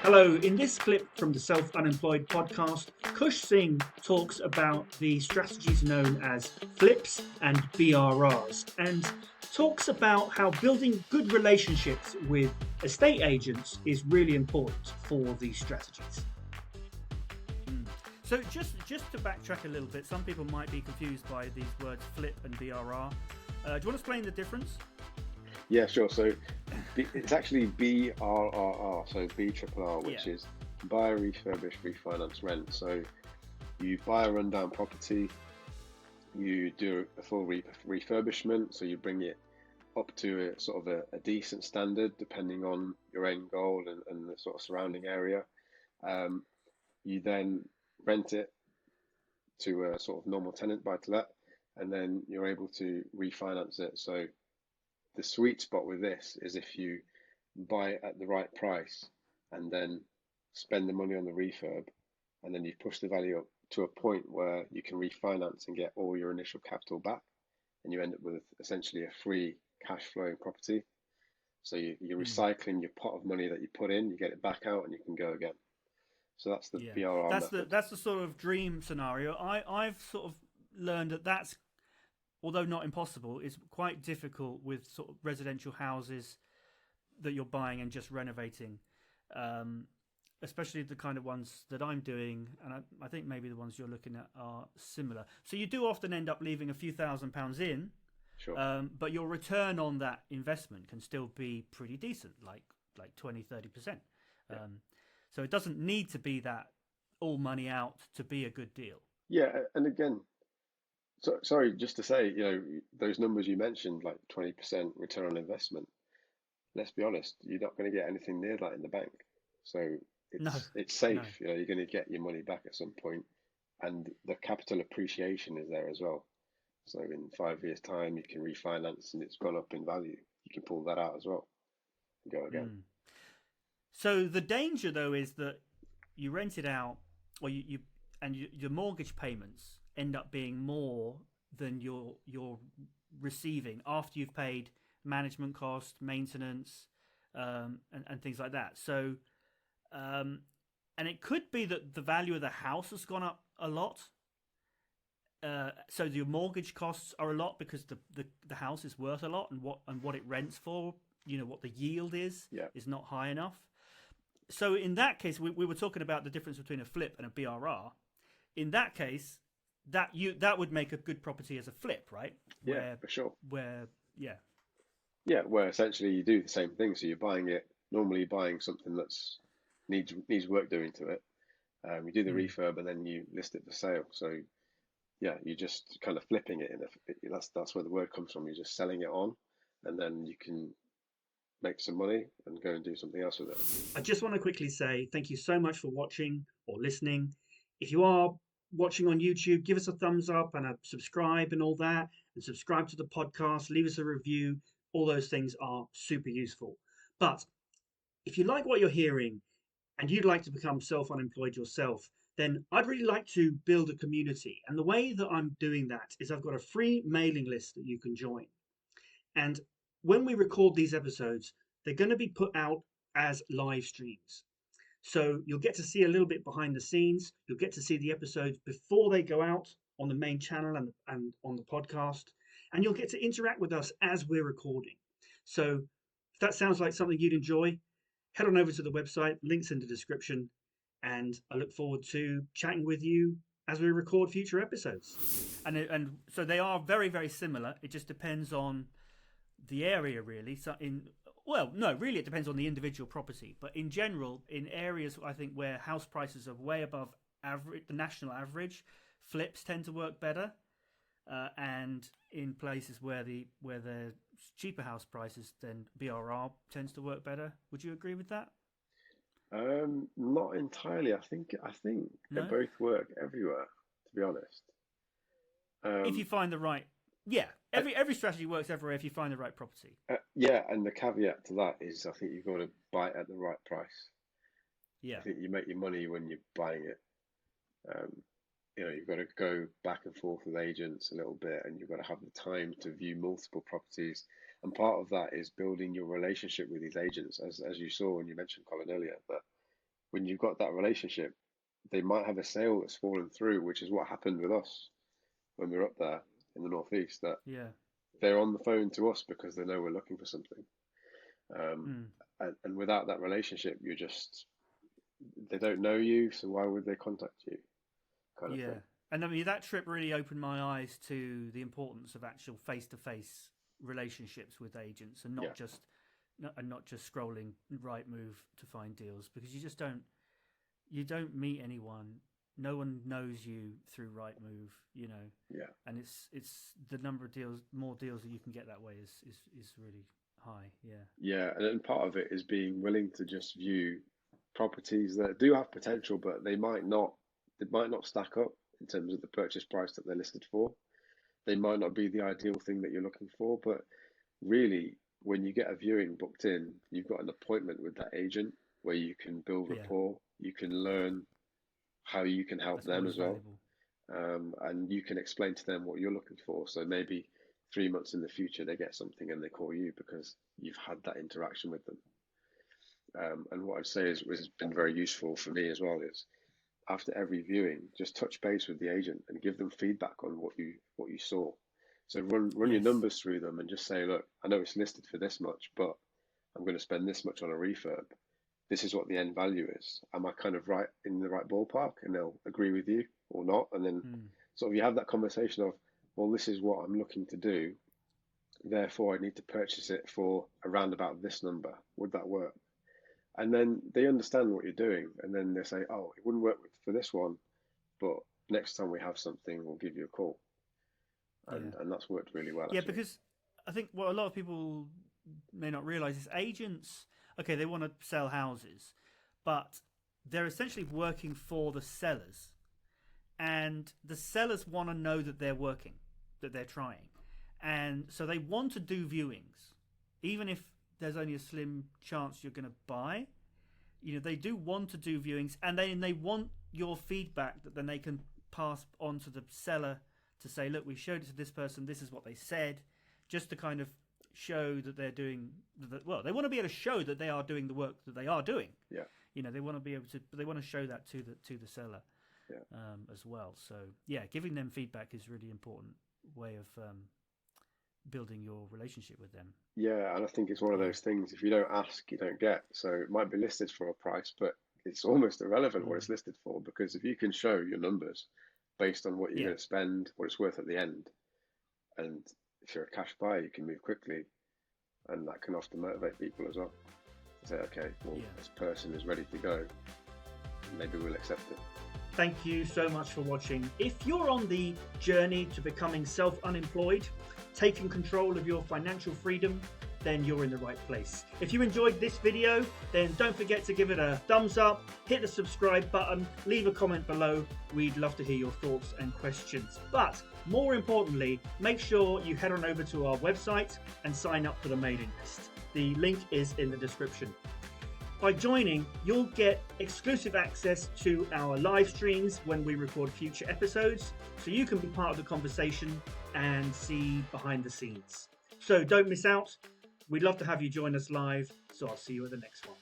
Hello, in this clip from the Self-Unemployed Podcast, Kush Singh talks about the strategies known as flips and BRRs and talks about how building good relationships with estate agents is really important for these strategies. So just to backtrack a little bit, some people might be confused by these words flip and BRR. Do you want to explain the difference? Yeah, sure. So it's actually BRRR, so B-triple-R, which is buy, refurbish, refinance, rent. So you buy a rundown property, you do a full refurbishment, so you bring it up to a sort of a decent standard depending on your end goal and the sort of surrounding area. You then rent it to a sort of normal tenant buy-to-let, and then you're able to refinance it. So the sweet spot with this is if you buy it at the right price and then spend the money on the refurb, and then you push the value up to a point where you can refinance and get all your initial capital back, and you end up with essentially a free cash flowing property. So you're recycling your pot of money that you put in, you get it back out, and you can go again. So that's the BRR method. That's the sort of dream scenario. I've sort of learned that's, although not impossible, is quite difficult with sort of residential houses that you're buying and just renovating, especially the kind of ones that I'm doing, and I think maybe the ones you're looking at are similar. So you do often end up leaving a few £1,000s in, sure. But your return on that investment can still be pretty decent, like 20-30%. Yeah. So it doesn't need to be that all money out to be a good deal. Yeah, and again, so sorry, just to say, those numbers you mentioned, like 20% return on investment, let's be honest, you're not going to get anything near that in the bank. So it's safe. No. You're going to get your money back at some point, and the capital appreciation is there as well. So in 5 years' time, you can refinance and it's gone up in value. You can pull that out as well and go again. So the danger, though, is that you rent it out, or your mortgage payments end up being more than you're receiving after you've paid management costs, maintenance, and things like that. So, and it could be that the value of the house has gone up a lot. So your mortgage costs are a lot because the house is worth a lot, and what it rents for, what the yield is not high enough. So in that case, we were talking about the difference between a flip and a BRR. In that case, that would make a good property as a flip, right? For sure. Where essentially you do the same thing. So you're buying something that's needs work doing to it. You do the refurb and then you list it for sale. So you're just kind of flipping it that's where the word comes from. You're just selling it on, and then you can make some money and go and do something else with it. I just want to quickly say thank you so much for watching or listening. If you are watching on YouTube, give us a thumbs up and a subscribe and all that, and subscribe to the podcast, leave us a review. All those things are super useful. But if you like what you're hearing and you'd like to become self-unemployed yourself, then I'd really like to build a community. And the way that I'm doing that is I've got a free mailing list that you can join. And when we record these episodes, they're going to be put out as live streams. So you'll get to see a little bit behind the scenes. You'll get to see the episodes before they go out on the main channel and on the podcast. And you'll get to interact with us as we're recording. So if that sounds like something you'd enjoy, head on over to the website, links in the description. And I look forward to chatting with you as we record future episodes. And so they are very, very similar. It just depends on the area, really. So it depends on the individual property. But in general, in areas I think where house prices are way above the national average, flips tend to work better. And in places where there's cheaper house prices, then BRR tends to work better. Would you agree with that? Not entirely. I think they both work everywhere, to be honest. If you find the right. Yeah, every strategy works everywhere if you find the right property. And the caveat to that is I think you've got to buy it at the right price. Yeah. I think you make your money when you're buying it. You've got to go back and forth with agents a little bit, and you've got to have the time to view multiple properties. And part of that is building your relationship with these agents, as you saw when you mentioned Colin earlier. But when you've got that relationship, they might have a sale that's fallen through, which is what happened with us when we were up there in the Northeast, that Yeah. they're on the phone to us because they know we're looking for something. Um, Mm. and without that relationship, they don't know you, so why would they contact you? Kind of Yeah. thing. And I mean, that trip really opened my eyes to the importance of actual face-to-face relationships with agents, and Yeah. not just scrolling Rightmove to find deals, because you don't meet anyone. No one knows you through Rightmove, Yeah. and it's the number of more deals that you can get that way is really high. Yeah. Yeah, and then part of it is being willing to just view properties that do have potential, but they might not stack up in terms of the purchase price that they're listed for. They might not be the ideal thing that you're looking for, but really, when you get a viewing booked in, you've got an appointment with that agent where you can build Yeah. rapport, you can learn how you can help That's them most as well. valuable. And you can explain to them what you're looking for. So maybe 3 months in the future, they get something and they call you because you've had that interaction with them. And what I'd say has been very useful for me as well is after every viewing, just touch base with the agent and give them feedback on what you saw. So run your Yes. numbers through them and just say, look, I know it's listed for this much, but I'm going to spend this much on a refurb. This is what the end value is. Am I kind of right in the right ballpark? And they'll agree with you or not. And then sort of you have that conversation of, well, this is what I'm looking to do. Therefore, I need to purchase it for around about this number. Would that work? And then they understand what you're doing. And then they say, oh, it wouldn't work for this one, but next time we have something, we'll give you a call. And that's worked really well, Yeah, actually. because I think what a lot of people may not realize is agents, okay, they want to sell houses, but they're essentially working for the sellers. And the sellers want to know that they're working, that they're trying. And so they want to do viewings, even if there's only a slim chance you're going to buy. They do want to do viewings, and they want your feedback that then they can pass on to the seller to say, look, we showed it to this person, this is what they said, just to kind of show that they're doing they want to be able to show that they are doing the work that they are doing. Yeah. They want to be able to, but they want to show that to the seller. Yeah. As well. So yeah, giving them feedback is a really important way of building your relationship with them. Yeah, and I think it's one of those things, if you don't ask, you don't get. So it might be listed for a price, but it's almost irrelevant what it's listed for, because if you can show your numbers based on what you're going to spend, what it's worth at the end, and if you're a cash buyer, you can move quickly, and that can often motivate people as well. To say, okay, well, this person is ready to go, maybe we'll accept it. Thank you so much for watching. If you're on the journey to becoming self-unemployed, taking control of your financial freedom, then you're in the right place. If you enjoyed this video, then don't forget to give it a thumbs up, hit the subscribe button, leave a comment below. We'd love to hear your thoughts and questions. But more importantly, make sure you head on over to our website and sign up for the mailing list. The link is in the description. By joining, you'll get exclusive access to our live streams when we record future episodes, so you can be part of the conversation and see behind the scenes. So don't miss out. We'd love to have you join us live, so I'll see you at the next one.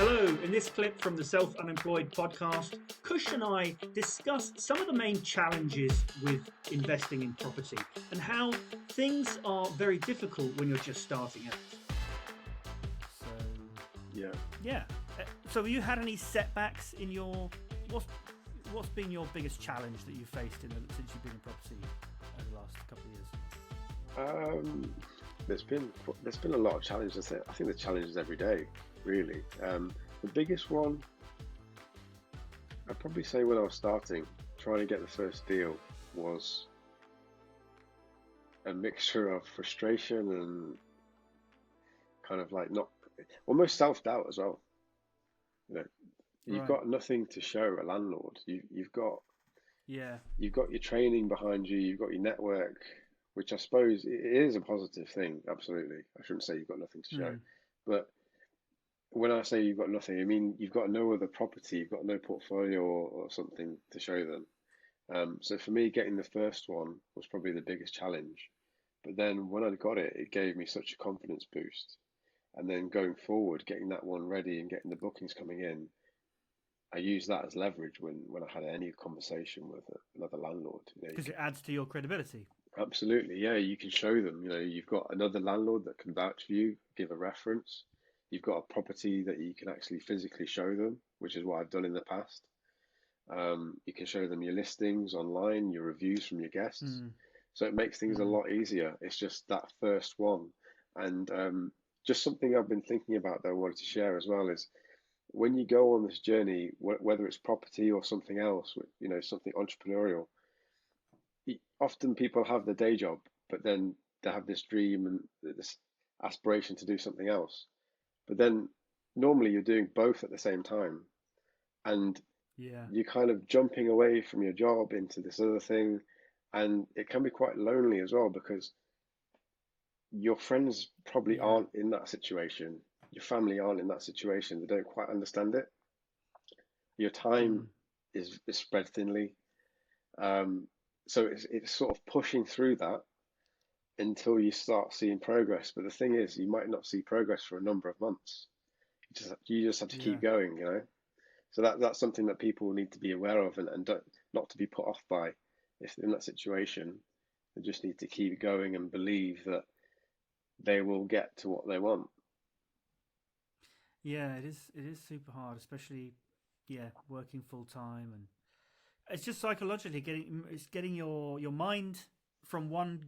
Hello, in this clip from the Self-Unemployed Podcast, Kush and I discussed some of the main challenges with investing in property and how things are very difficult when you're just starting out. So Yeah. So have you had any setbacks in your what's been your biggest challenge that you've faced since you've been in property over the last couple of years? There's been a lot of challenges. I think the challenges every day, really. The biggest one, I'd probably say when I was starting, trying to get the first deal, was a mixture of frustration and kind of like almost self-doubt as well. You know, you've Right. got nothing to show a landlord. You've got Yeah. your training behind you, you've got your network, which I suppose it is a positive thing. Absolutely, I shouldn't say you've got nothing to show, but when I say you've got nothing, I mean you've got no other property, you've got no portfolio or something to show them. So for me, getting the first one was probably the biggest challenge. But then when I got it, it gave me such a confidence boost. And then going forward, getting that one ready and getting the bookings coming in, I use that as leverage when I had any conversation with another landlord. Because it adds to your credibility. Absolutely, yeah. You can show them, you've got another landlord that can vouch for you, give a reference. You've got a property that you can actually physically show them, which is what I've done in the past. You can show them your listings online, your reviews from your guests. So it makes things a lot easier. It's just that first one. And just something I've been thinking about that I wanted to share as well is when you go on this journey, whether it's property or something else, something entrepreneurial, often people have the day job, but then they have this dream and this aspiration to do something else. But then normally you're doing both at the same time. And you're kind of jumping away from your job into this other thing. And it can be quite lonely as well because your friends probably aren't in that situation. Your family aren't in that situation. They don't quite understand it. Your time is spread thinly. So it's sort of pushing through that until you start seeing progress. But the thing is, you might not see progress for a number of months. You just have to keep going, So that's something that people need to be aware of and not to be put off by. If they're in that situation, they just need to keep going and believe that they will get to what they want. Yeah, it is super hard, especially working full time, and it's just psychologically getting your mind from one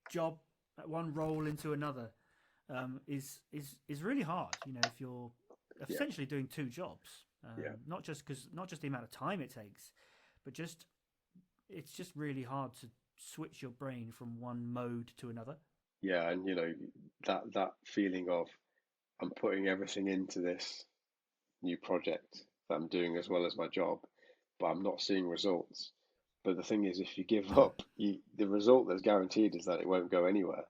job, one role into another is really hard. If you're essentially doing two jobs, not just the amount of time it takes, but it's just really hard to switch your brain from one mode to another. Yeah, and that feeling of I'm putting everything into this new project that I'm doing as well as my job, but I'm not seeing results. But the thing is, if you give up, the result that's guaranteed is that it won't go anywhere.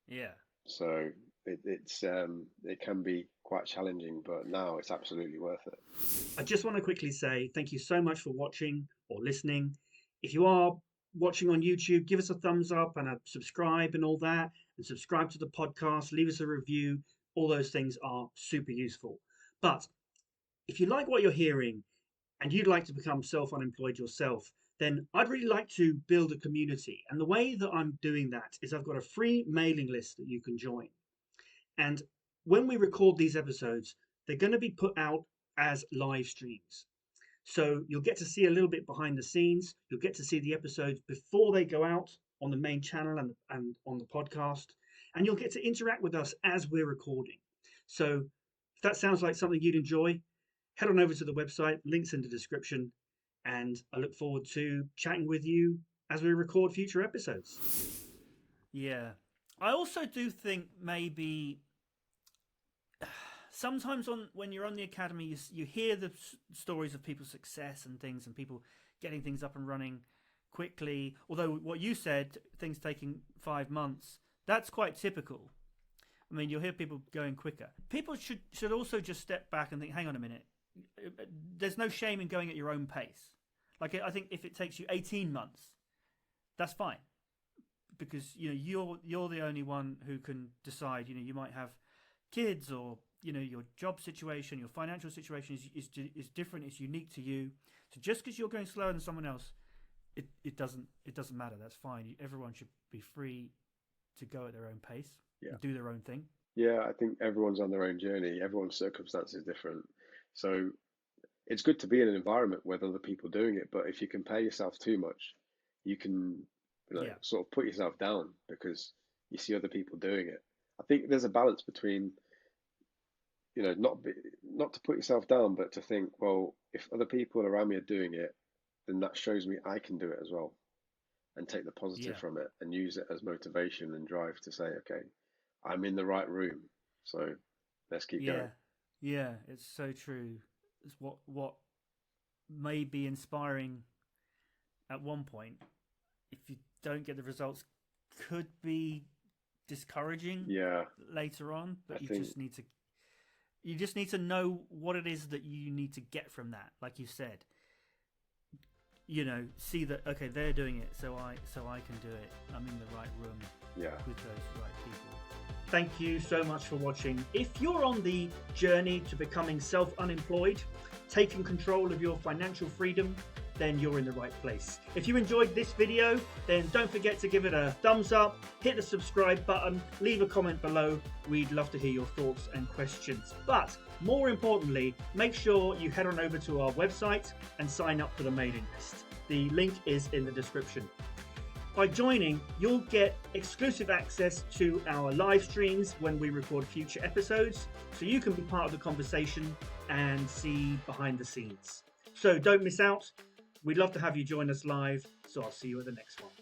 Yeah. So it can be quite challenging, but now it's absolutely worth it. I just want to quickly say thank you so much for watching or listening. If you are watching on YouTube, give us a thumbs up and a subscribe and all that, and subscribe to the podcast, leave us a review. All those things are super useful. But if you like what you're hearing and you'd like to become self-unemployed yourself, then I'd really like to build a community. And the way that I'm doing that is I've got a free mailing list that you can join. And when we record these episodes, they're going to be put out as live streams. So you'll get to see a little bit behind the scenes. You'll get to see the episodes before they go out on the main channel and on the podcast. And you'll get to interact with us as we're recording. So if that sounds like something you'd enjoy, head on over to the website, links in the description, and I look forward to chatting with you as we record future episodes. Yeah. I also do think maybe sometimes when you're on the academy, you hear the stories of people's success and things and people getting things up and running quickly. Although what you said, things taking 5 months, that's quite typical. I mean, you'll hear people going quicker. People should also just step back and think, hang on a minute. There's no shame in going at your own pace. Like, I think if it takes you 18 months, that's fine. Because, you're the only one who can decide. You might have kids, or your job situation, your financial situation is different. It's unique to you. So just because you're going slower than someone else, it doesn't matter. That's fine. Everyone should be free to go at their own pace, and do their own thing. Yeah, I think everyone's on their own journey. Everyone's circumstance is different. So it's good to be in an environment with other people doing it, but if you compare yourself too much, you can sort of put yourself down because you see other people doing it. I think there's a balance between, not to put yourself down, but to think, well, if other people around me are doing it, then that shows me I can do it as well, and take the positive from it and use it as motivation and drive to say, okay, I'm in the right room, so let's keep going. Yeah, it's so true. It's what may be inspiring at one point, if you don't get the results, could be discouraging later on. But you just need to know what it is that you need to get from that. Like you said, see that, okay, they're doing it, so I can do it. I'm in the right room with those right people. Thank you so much for watching. If you're on the journey to becoming self-unemployed, taking control of your financial freedom, then you're in the right place. If you enjoyed this video, then don't forget to give it a thumbs up, hit the subscribe button, leave a comment below. We'd love to hear your thoughts and questions. But more importantly, make sure you head on over to our website and sign up for the mailing list. The link is in the description. By joining, you'll get exclusive access to our live streams when we record future episodes, so you can be part of the conversation and see behind the scenes. So don't miss out. We'd love to have you join us live, so I'll see you at the next one.